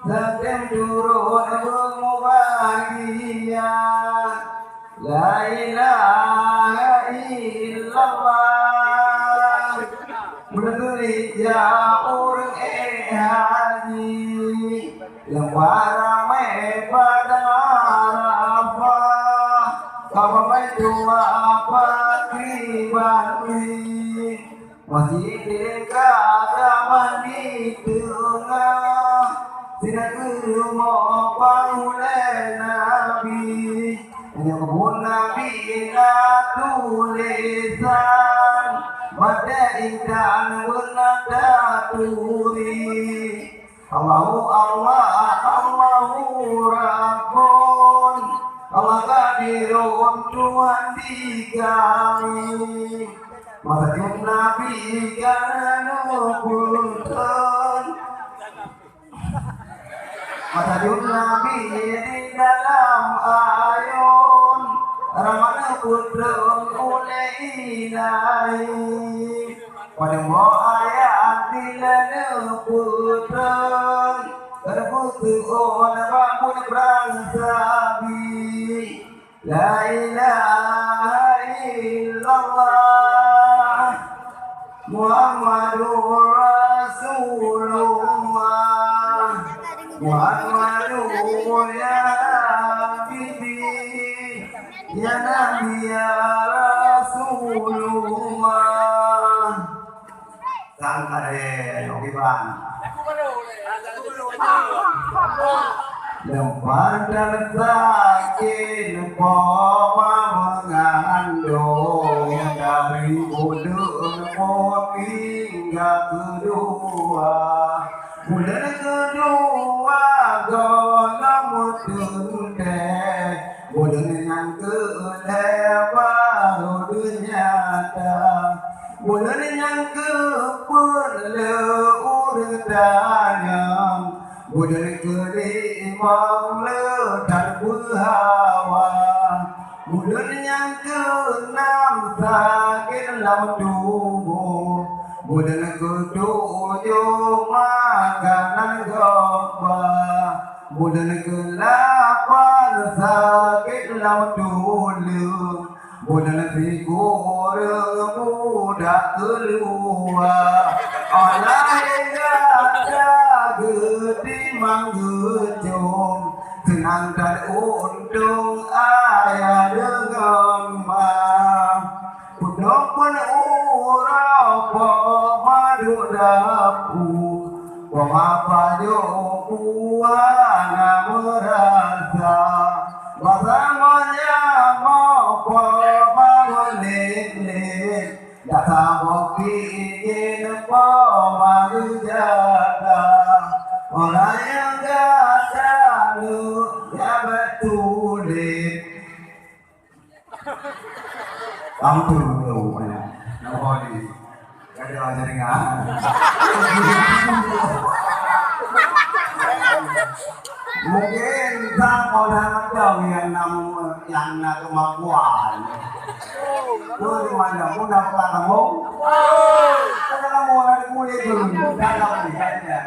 Sedang turun bermubahagia. La ilaha illallah. Bergereja orang haji lembah ramai pada Arafah. Kau berdoa pagi masih dekat di tengah. Tidak rumah bangunan Nabi. Nyebut Nabi tulisan pada indah bernada turi. Allahu Allah, Allahu Rabbun, Allah kadirun Tuhan di kami. Masa Nabi kan punten. Masa Nabi di dalam ayun Ramana putrun oleh ilahi. Pada ayat dilana putrun terputu oleh bangun berangsabi. La ilaha illallah Muhammadur Rasulullah. Muhammadur ya Habibi ya Nabi ya Rasulullah. Sangkare oke bang. Lempar dan sakit poma mengandung dari bulan hingga kedua. Bulan kedua golam tunte, bulan yang kedua baru ternyata, bulan yang ke-10 udah bulan kelima letak berhawa, bulan yang ke-6 sakit dalam tubuh, bulan ke-7 makanan gomba, bulan ke-8 sakit dalam tulang, bulan figur muda keluar. Allah gede manggejong senang dan untung ayah dengan mam pudok pun urap madu dapu wapa buana merasa basamanya mau bangunin data bukti ingin jaga orang yang gak tahu ya betulit. Ampun dulu banyak. Nampak ni, ada jaringan. Mungkin tak orang tahu yang nak kemampuan. Tuh di mana? Mau dapat kamu? Kalau kamu ada kulit dulu, dalam ni kan?